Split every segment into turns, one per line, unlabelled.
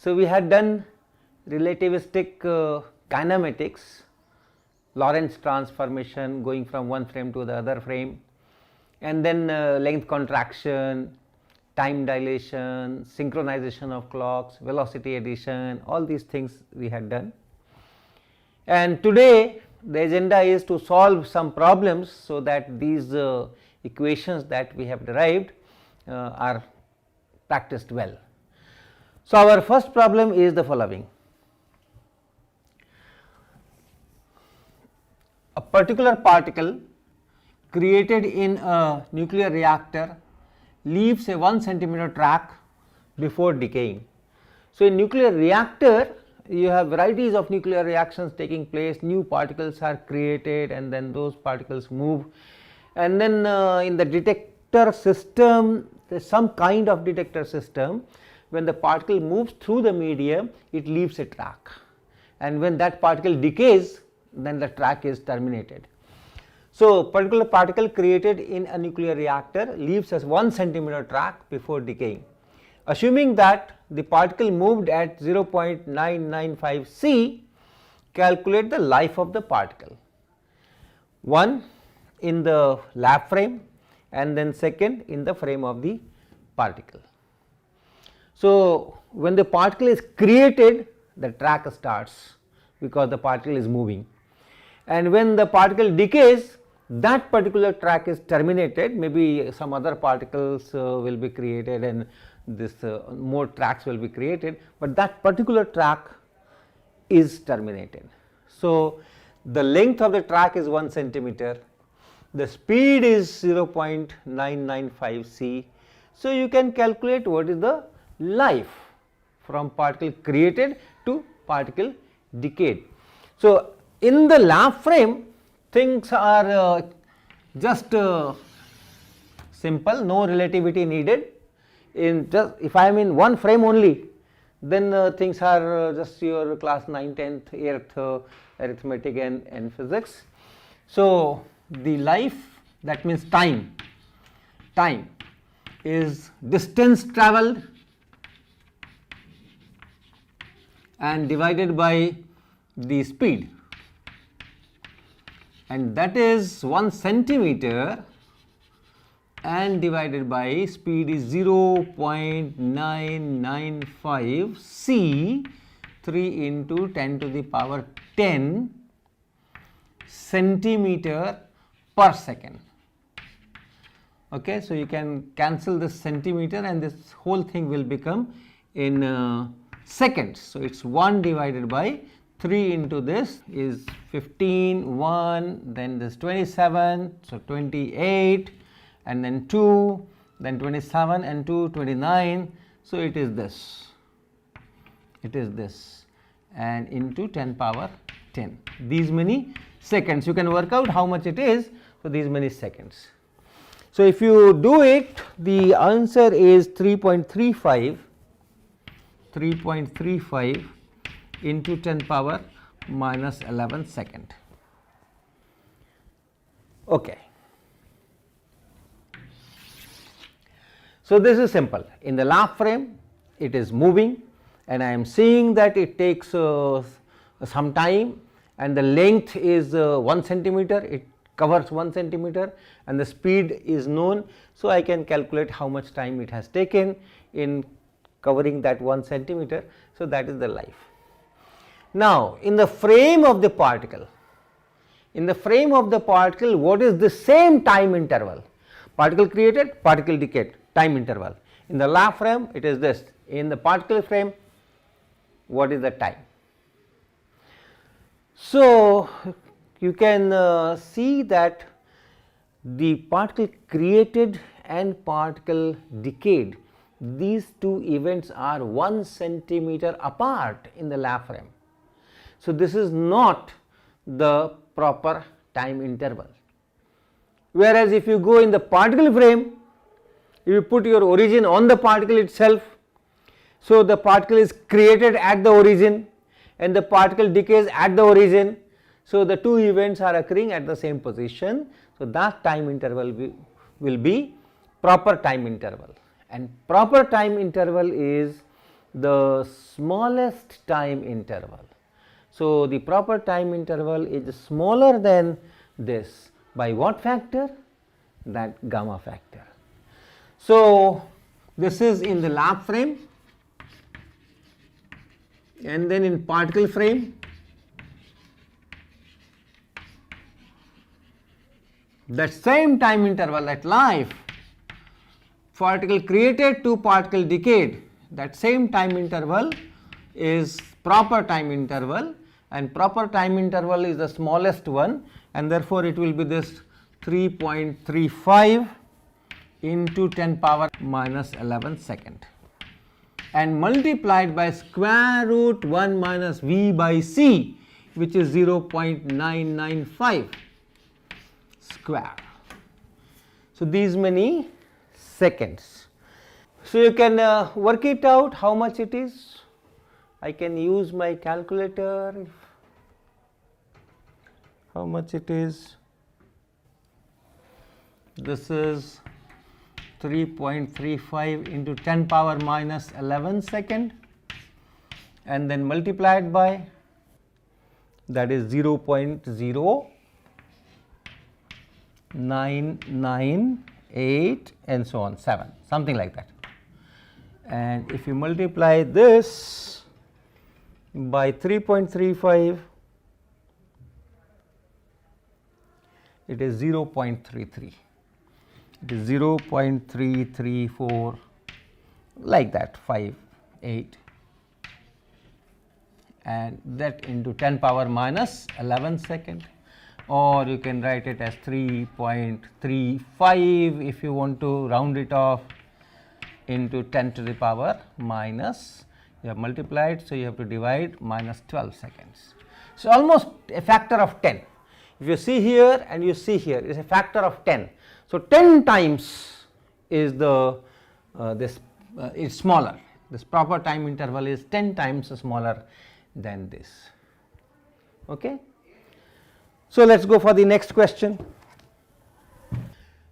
So, we had done relativistic kinematics, Lorentz transformation going from one frame to the other frame, and then length contraction, time dilation, synchronization of clocks, velocity addition, all these things we had done. And today the agenda is to solve some problems, so that these equations that we have derived are practiced well. So, our first problem is the following. A particular particle created in a nuclear reactor leaves a 1 centimeter track before decaying. So, in nuclear reactor you have varieties of nuclear reactions taking place, new particles are created and then those particles move, and then in the detector system, there is some kind of detector system. When the particle moves through the medium, it leaves a track, and when that particle decays, then the track is terminated. So, particular particle created in a nuclear reactor leaves us 1 centimeter track before decaying. Assuming that the particle moved at 0.995 C, calculate the life of the particle, one in the lab frame and then second in the frame of the particle. So, when the particle is created, the track starts because the particle is moving, and when the particle decays, that particular track is terminated. Maybe some other particles will be created and this more tracks will be created, but that particular track is terminated. So, the length of the track is 1 centimeter, the speed is 0.995 C. So, you can calculate what is the life from particle created to particle decayed. So, in the lab frame things are just simple, no relativity needed. In just if I am in one frame only, then things are just your class 9, 10th, 8th arithmetic and physics. So, the life, that means time is distance travelled and divided by the speed, and that is 1 centimeter and divided by speed is 0.995 C, 3 into 10 to the power 10 centimeter per second. Okay, so you can cancel this centimeter and this whole thing will become in seconds. So, it is 1 divided by 3 into this is 15, 1, then this 27, so 28, and then 2, then 27 and 2, 29. So, it is this, and into 10 power 10, these many seconds. You can work out how much it is for these many seconds. So, if you do it, the answer is 3.35 into 10 power minus 11 second. Okay. So, this is simple. In the lab frame it is moving and I am seeing that it takes some time and the length is 1 centimeter, it covers 1 centimeter and the speed is known. So, I can calculate how much time it has taken in covering that 1 centimeter. So, that is the life. Now, in the frame of the particle, what is the same time interval? Particle created, particle decayed, time interval. In the lab frame it is this, in the particle frame what is the time? So, you can see that the particle created and particle decayed, these two events are 1 centimeter apart in the lab frame. So, this is not the proper time interval, whereas if you go in the particle frame, you put your origin on the particle itself. So, the particle is created at the origin and the particle decays at the origin. So, the two events are occurring at the same position. So, that time interval will be proper time interval, and proper time interval is the smallest time interval. So, the proper time interval is smaller than this by what factor? That gamma factor. So, this is in the lab frame, and then in particle frame that same time interval at life, particle created to particle decayed, that same time interval is proper time interval, and proper time interval is the smallest one, and therefore, it will be this 3.35 into 10 power minus 11 second, and multiplied by square root 1 minus v by c, which is 0.995 square. So, these many seconds. So, you can work it out how much it is. I can use my calculator. How much it is? This is 3.35 into 10 power minus 11 second, and then multiplied by, that is 0.0998 and so on, 7, something like that. And if you multiply this by 3.35, it is 0.33. It is 0.334, like that, 5, 8, and that into 10 power minus 11 second, or you can write it as 3.35 if you want to round it off, into 10 to the power minus, you have multiplied, so you have to divide, minus 12 seconds. So, almost a factor of 10. If you see here and you see here, it is a factor of 10. So, 10 times is the is smaller. This proper time interval is 10 times smaller than this. Okay. So, let us go for the next question.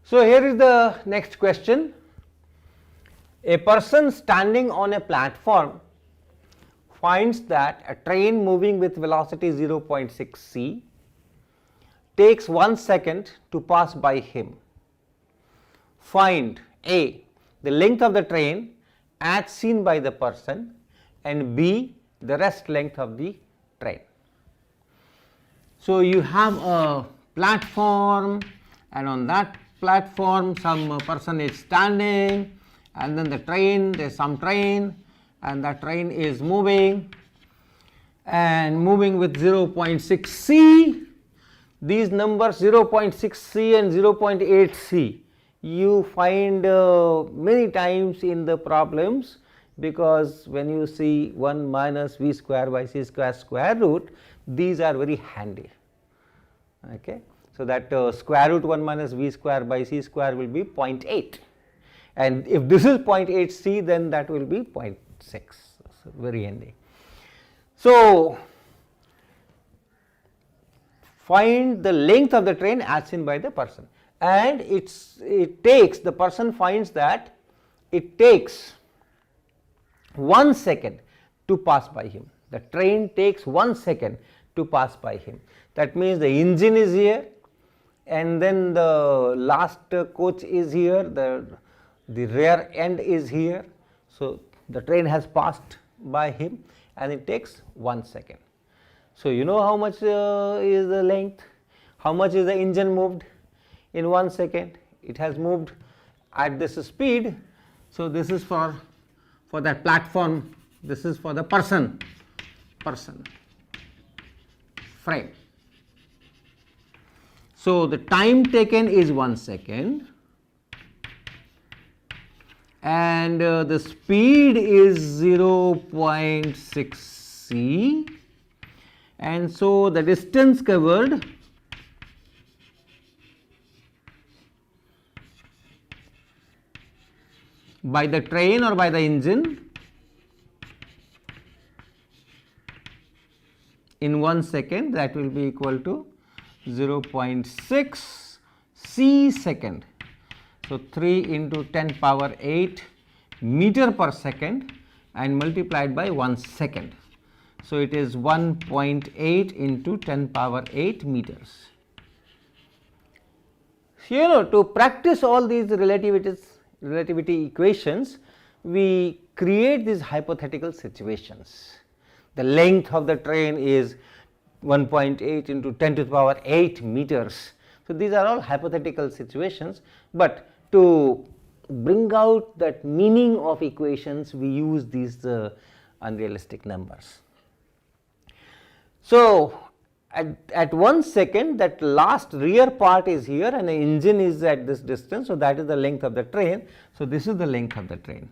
So, here is the next question. A person standing on a platform finds that a train moving with velocity 0.6 c takes 1 second to pass by him. Find A, the length of the train as seen by the person, and B, the rest length of the train. So, you have a platform, and on that platform some person is standing, and then the train, there is some train, and that train is moving and moving with 0.6 c. These numbers 0.6 c and 0.8 c you find many times in the problems, because when you see 1 minus v square by c square square root, these are very handy. Okay. So, that square root 1 minus v square by c square will be 0.8, and if this is 0.8 c, then that will be 0.6, so very handy. So, find the length of the train as seen by the person, and it takes, the person finds that it takes 1 second to pass by him. The train takes 1 second to pass by him. That means the engine is here, and then the last coach is here, the rear end is here. So, the train has passed by him and it takes 1 second. So, you know how much is the length, how much is the engine moved in 1 second? It has moved at this speed. So, this is for that platform, this is for the person frame. So, the time taken is 1 second, and the speed is 0.6 c, and so the distance covered by the train or by the engine in 1 second, that will be equal to 0.6 c second. So, 3 into 10 power 8 meter per second, and multiplied by 1 second. So, it is 1.8 into 10 power 8 meters. So, to practice all these relativity equations, we create these hypothetical situations. The length of the train is 1.8 into 10 to the power 8 meters. So, these are all hypothetical situations, but to bring out that meaning of equations, we use these unrealistic numbers. So, at 1 second, that last rear part is here and the engine is at this distance. So, that is the length of the train. So, this is the length of the train.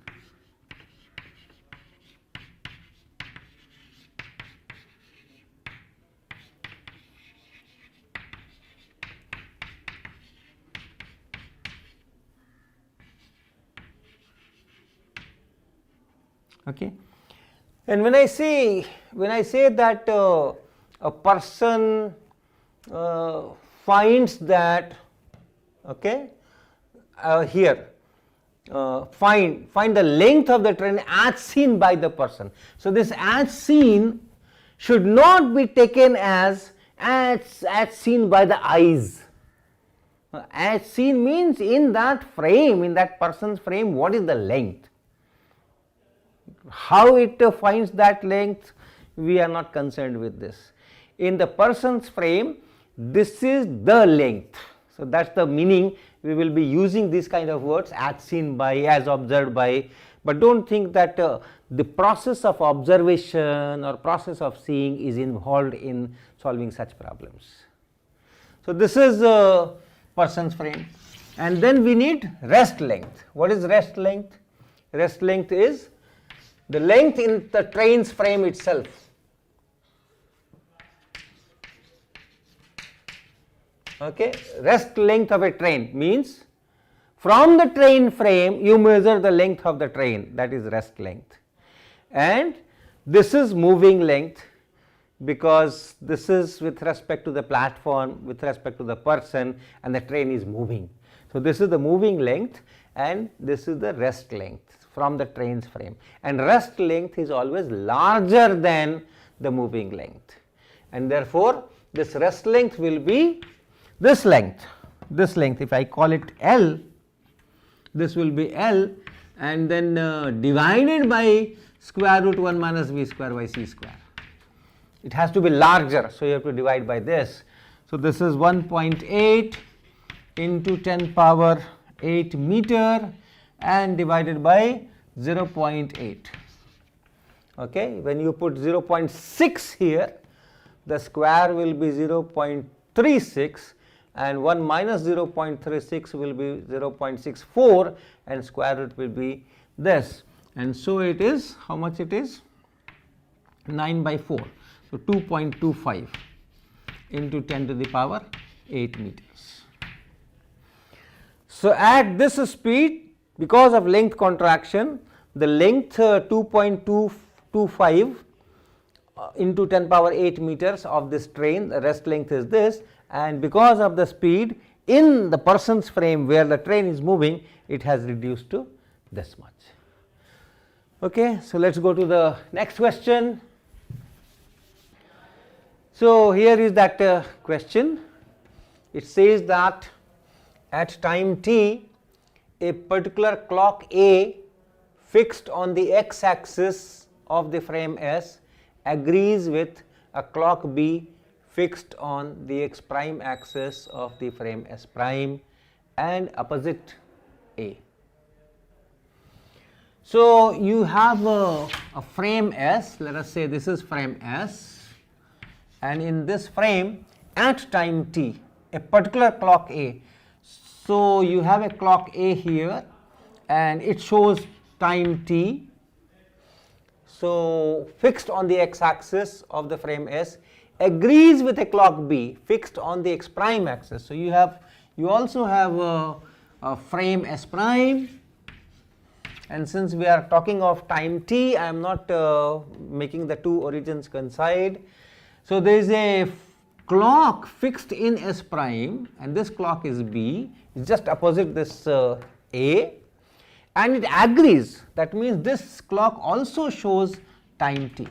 Okay. And when I say that a person finds that, okay, here find the length of the train as seen by the person. So, this as seen should not be taken as seen by the eyes. As seen means in that frame, in that person's frame, what is the length? How it finds that length, we are not concerned with this. In the person's frame, this is the length. So, that is the meaning. We will be using these kind of words, as seen by, as observed by, but do not think that the process of observation or process of seeing is involved in solving such problems. So, this is person's frame, and then we need rest length. What is rest length? Rest length is the length in the train's frame itself. Okay. Rest length of a train means from the train frame you measure the length of the train, that is rest length, and this is moving length because this is with respect to the platform, with respect to the person, and the train is moving. So, this is the moving length and this is the rest length from the train's frame, and rest length is always larger than the moving length, and therefore, this rest length will be this length. If I call it L, this will be L, and then divided by square root 1 minus v square by c square. It has to be larger, so you have to divide by this. So, this is 1.8 into 10 power 8 meter and divided by 0.8. Okay. When you put 0.6 here, the square will be 0.36 and 1 minus 0.36 will be 0.64 and square root will be this, and so it is, how much it is? 9 by 4. So, 2.25 into 10 to the power 8 meters. So, at this speed, because of length contraction, the length 2.225 into 10 power 8 meters of this train, the rest length is this, and because of the speed in the person's frame where the train is moving, it has reduced to this much. Okay. So, let us go to the next question. So, here is that question. It says that at time t, a particular clock A fixed on the x axis of the frame S agrees with a clock B fixed on the x prime axis of the frame S prime and opposite A. So, you have a frame S, let us say this is frame S, and in this frame at time t, a particular clock A. So, you have a clock A here and it shows time t. So, fixed on the x axis of the frame S agrees with a clock B fixed on the x prime axis. So, you also have a frame S prime, and since we are talking of time t, I am not making the two origins coincide. So, there is a clock fixed in S prime and this clock is B, is just opposite this A, and it agrees That means this clock also shows time t.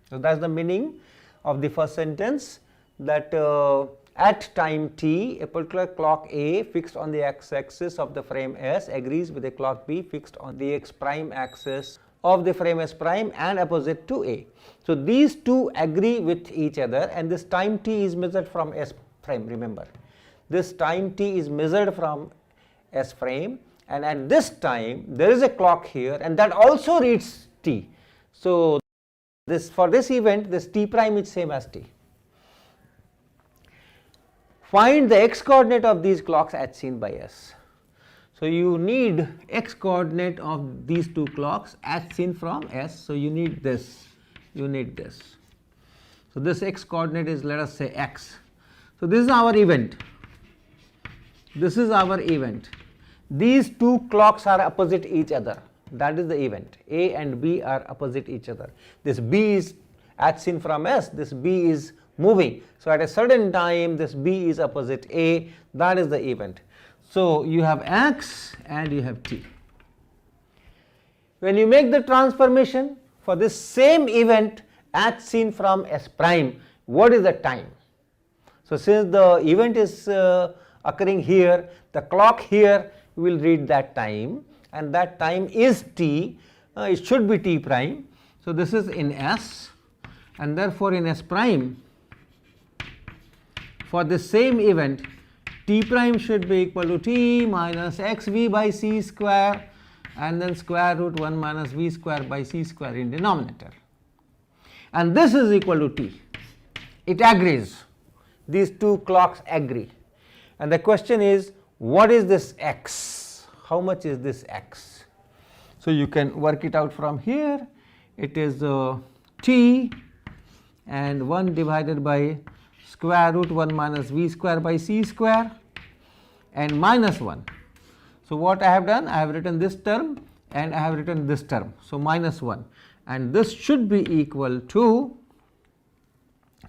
So that is the meaning of the first sentence, that at time t a particular clock A fixed on the x axis of the frame S agrees with a clock B fixed on the x prime axis of the frame S prime and opposite to A. So these two agree with each other, and this time t is measured from S frame. Remember, this time t is measured from S frame, and at this time there is a clock here and that also reads t. So this, for this event, this t prime is same as t. Find the x coordinate of these clocks as seen by S. So you need x coordinate of these two clocks as seen from S. So you need this, you need this. So this x coordinate is, let us say, x. So this is our event, this is our event. These two clocks are opposite each other, that is the event. A and B are opposite each other. This B is as seen from S, this B is moving. So at a certain time this B is opposite A, that is the event. So you have x and you have t. When you make the transformation for this same event as seen from S prime, what is the time? So since the event is occurring here, the clock here will read that time, and that time is t, it should be t prime. So this is in S, and therefore in S prime, for the same event, t prime should be equal to t minus xv by c square, and then square root 1 minus v square by c square in denominator, and this is equal to t. It agrees, these two clocks agree, and the question is, what is this x? How much is this x? So you can work it out from here. It is t and 1 divided by square root 1 minus v square by c square and minus 1. So what I have done, I have written this term and I have written this term. So minus 1, and this should be equal to,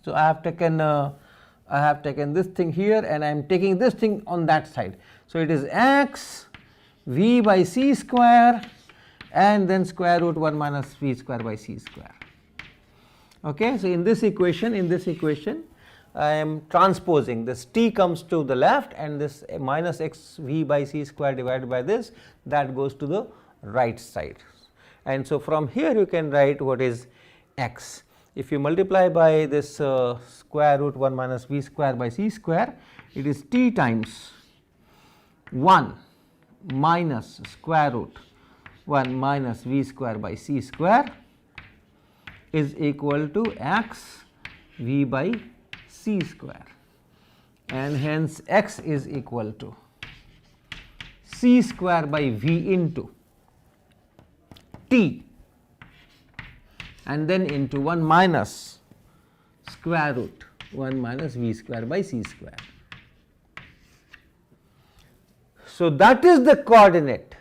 so I have taken this thing here and I am taking this thing on that side. So it is x v by c square and then square root 1 minus v square by c square. Okay, so in this equation, I am transposing, this t comes to the left and this minus x v by c square divided by this, that goes to the right side. And so from here you can write what is x. If you multiply by this square root 1 minus v square by c square, it is t times 1 minus square root 1 minus v square by c square is equal to x v by c square, and hence x is equal to c square by v into t and then into 1 minus square root 1 minus v square by c square. So that is the coordinate.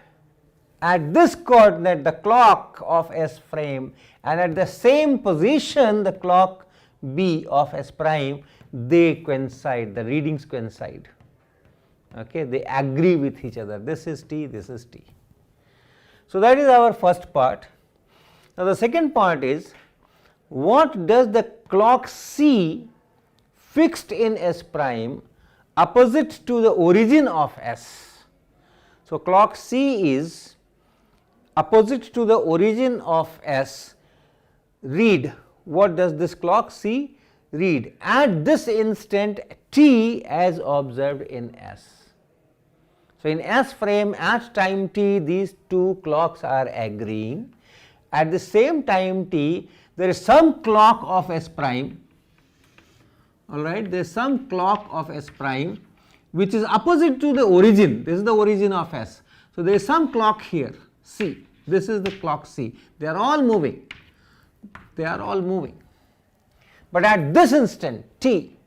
At this coordinate the clock of S frame, and at the same position the clock B of S prime, they coincide, the readings coincide. Okay, they agree with each other. This is t, this is t. So that is our first part. Now the second part is, what does the clock C fixed in S prime opposite to the origin of S? So clock C is opposite to the origin of S. Read, what does this clock C read at this instant t as observed in S? So in S frame at time t, these two clocks are agreeing. At the same time t, there is some clock of S prime, alright, there is some clock of S prime which is opposite to the origin. This is the origin of S. So there is some clock here, C, this is the clock C, they are all moving, they are all moving. But at this instant t,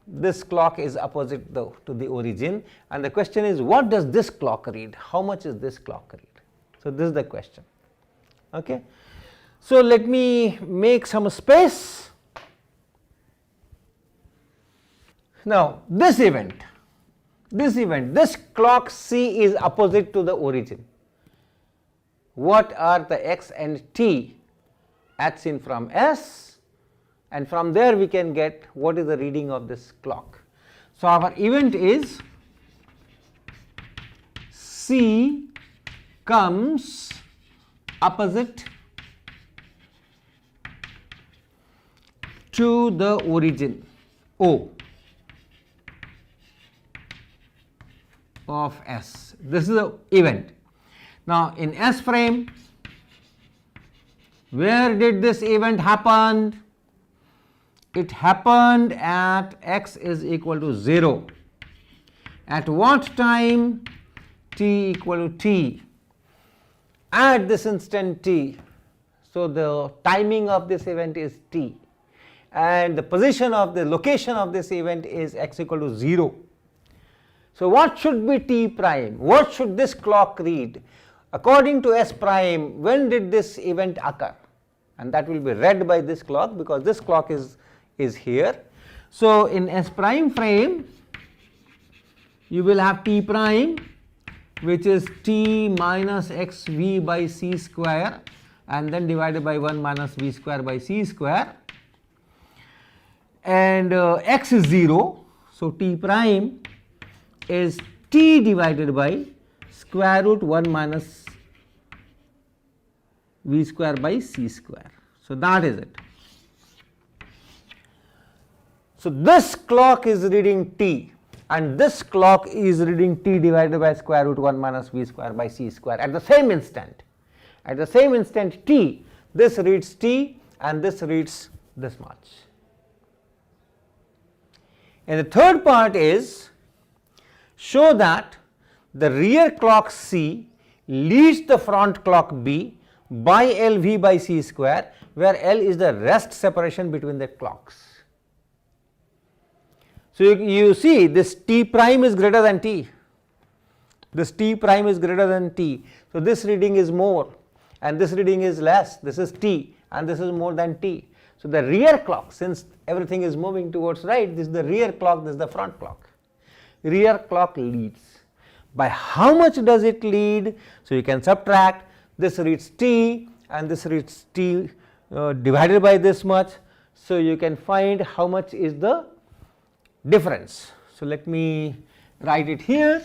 this clock is opposite to the origin, and the question is, what does this clock read? How much is this clock read? So this is the question. Okay. So let me make some space. Now this event, this clock C is opposite to the origin. what are the x and t as seen from S, and from there we can get what is the reading of this clock. So, our event is C comes opposite to the origin O of S. This is the event. Now, in S frame, where did this event happen? It happened at x is equal to 0. At what time? T equal to t. At this instant t. So, the timing of this event is t, and the position of the location of this event is x equal to 0. So, what should be t prime? What should this clock read? According to S prime, when did this event occur? And that will be read by this clock, because this clock is here. So, in S prime frame, you will have t prime, which is t minus x v by c square, and then divided by 1 minus v square by c square, and x is 0. So, t prime is t divided by square root 1 minus v square by c square. So, that is it. So, this clock is reading t, and this clock is reading t divided by square root 1 minus v square by c square at the same instant. At the same instant t, this reads t and this reads this much. And the third part is show that the rear clock C leads the front clock B by L v by c square, where L is the rest separation between the clocks. So, you see this t prime is greater than t, this t prime is greater than t. So, this reading is more and this reading is less, this is t and this is more than t. So, the rear clock, since everything is moving towards right, this is the rear clock, this is the front clock. Rear clock leads. By how much does it lead? So, you can subtract, this reads t and this reads t divided by this much. So, you can find how much is the difference. So, let me write it here.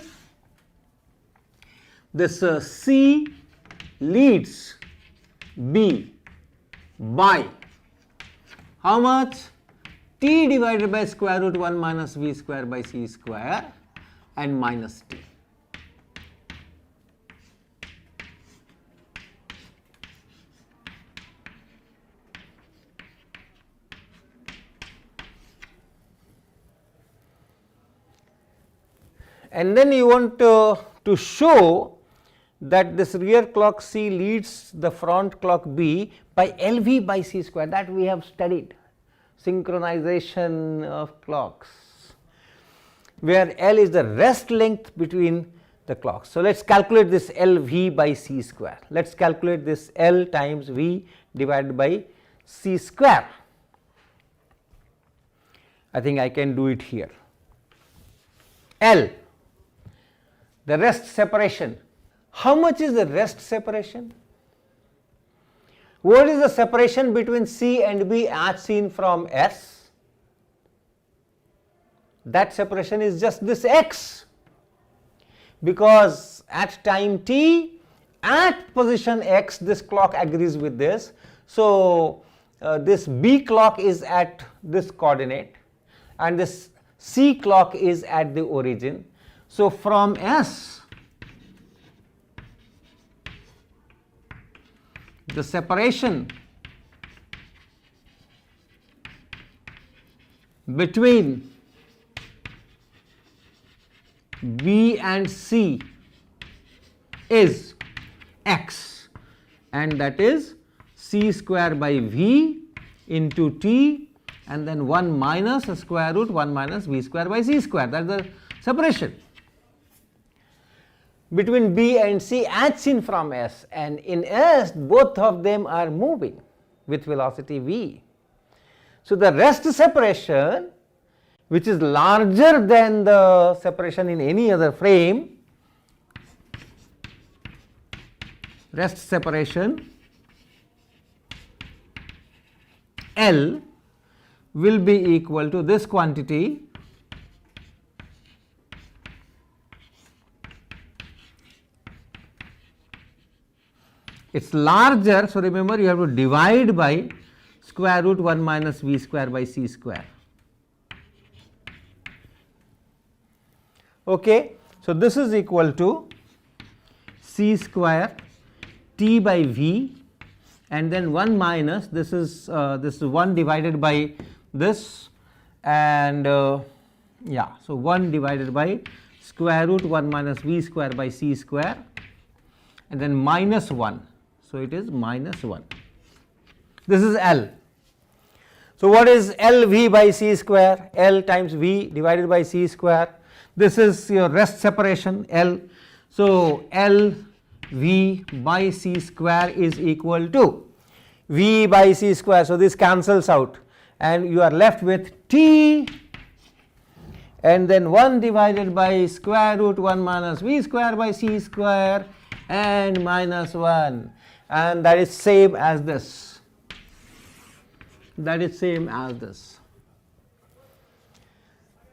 This C leads B by how much? T divided by square root 1 minus v square by c square and minus t. And then you want to show that this rear clock C leads the front clock B by LV by C square, that we have studied, synchronization of clocks, where L is the rest length between the clocks. So, let us calculate this LV by C square. Let us calculate this L times V divided by C square. I think I can do it here. L, the rest separation. How much is the rest separation? What is the separation between C and B as seen from S? That separation is just this x, because at time t, at position x, this clock agrees with this. So, this B clock is at this coordinate and this C clock is at the origin. So, from S, the separation between B and C is x, and that is C square by V into T, and then 1 minus square root 1 minus V square by C square. That is the separation between B and C as seen from S, and in S both of them are moving with velocity V. So, the rest separation, which is larger than the separation in any other frame, rest separation L will be equal to this quantity it's larger. So, remember you have to divide by square root 1 minus v square by c square. Okay. So, this is equal to c square t by v, and then 1 minus this is 1 divided by this, and yeah. So, 1 divided by square root 1 minus v square by c square, and then minus 1. So, it is minus 1. This is L. So, what is L v by c square? L times v divided by c square. This is your rest separation L. So, L v by c square is equal to v by c square. So, this cancels out and you are left with t, and then 1 divided by square root 1 minus v square by c square and minus 1, and that is same as this. That is same as this.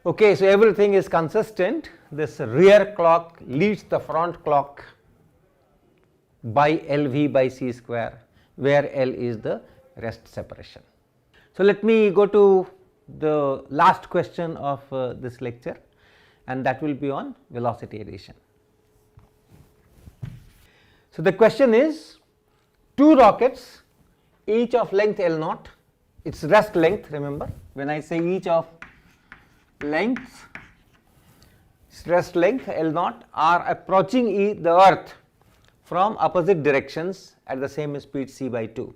Okay, so everything is consistent. This rear clock leads the front clock by LV by c square, where L is the rest separation. So, let me go to the last question of this lecture, and that will be on velocity addition. So, the question is, two rockets each of length L naught, its rest length, remember when I say each of length, rest length L naught are approaching the earth from opposite directions at the same speed c by 2.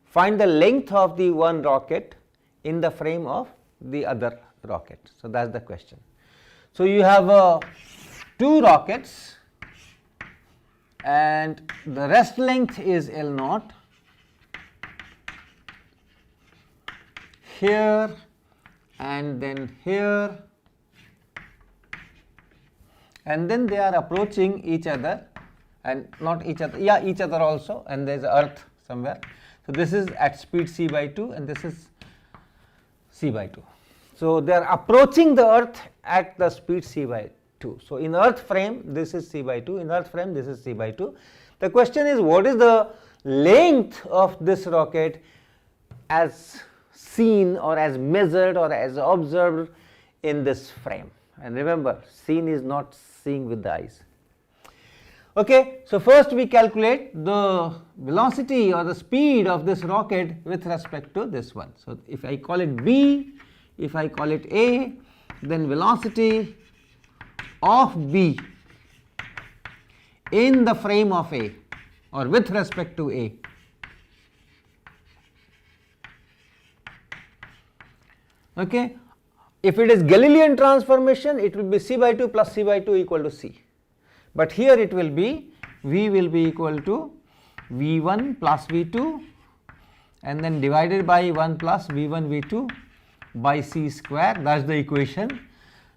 Find the length of the one rocket in the frame of the other rocket. So, that is the question. So, you have two rockets and the rest length is L naught here and then here, and then they are approaching each other, and not each other, yeah, each other also, and there is earth somewhere. So, this is at speed c by 2 and this is c by 2. So, they are approaching the earth at the speed c by 2. So, in earth frame this is c by 2, in earth frame this is c by 2. The question is, what is the length of this rocket as seen or as measured or as observed in this frame? And remember, seen is not seeing with the eyes. Okay, so first we calculate the velocity or the speed of this rocket with respect to this one. So, if I call it B, if I call it A, then velocity of B in the frame of A or with respect to A okay. If it is Galilean transformation, it will be c by 2 plus c by 2 equal to c, but here it will be V will be equal to V1 plus V2 and then divided by 1 plus V1 V2 by c square, that is the equation.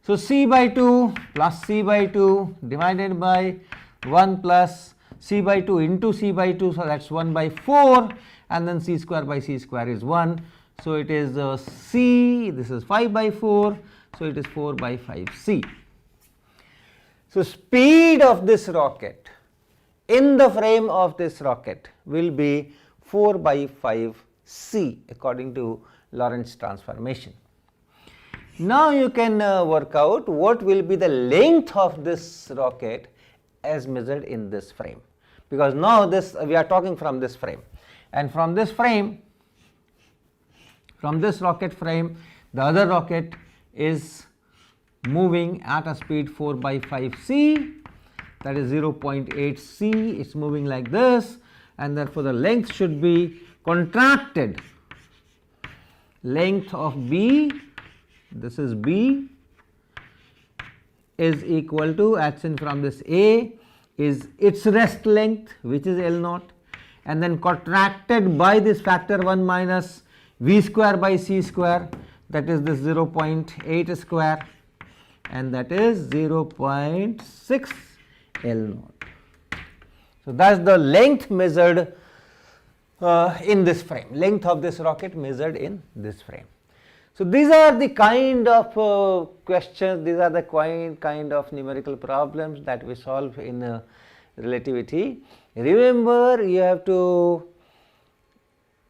So, c by 2 plus c by 2 divided by 1 plus c by 2 into c by 2, so that is 1 by 4, and then c square by c square is 1. So, it is c, this is 5 by 4, so it is 4 by 5 c. So, speed of this rocket in the frame of this rocket will be 4 by 5 c according to Lorentz transformation. Now, you can work out what will be the length of this rocket as measured in this frame, because now this we are talking from this frame, and from this frame, from this rocket frame, the other rocket is moving at a speed 4 by 5 c, that is 0.8 c, it is moving like this, and therefore, the length should be contracted. Length of B, this is B, is equal to, as in from this A is its rest length, which is L naught, and then contracted by this factor 1 minus V square by C square, that is this 0.8 square, and that is 0.6 L naught. So, that is the length measured in this frame, length of this rocket measured in this frame. So, these are the kind of questions, these are the kind of numerical problems that we solve in relativity. Remember, you have to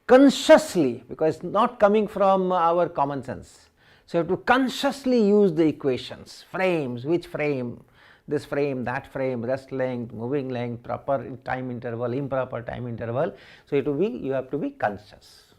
consciously, because it is not coming from our common sense. So, you have to consciously use the equations, frames, which frame, this frame, that frame, rest length, moving length, proper time interval, improper time interval. So, you have to be conscious.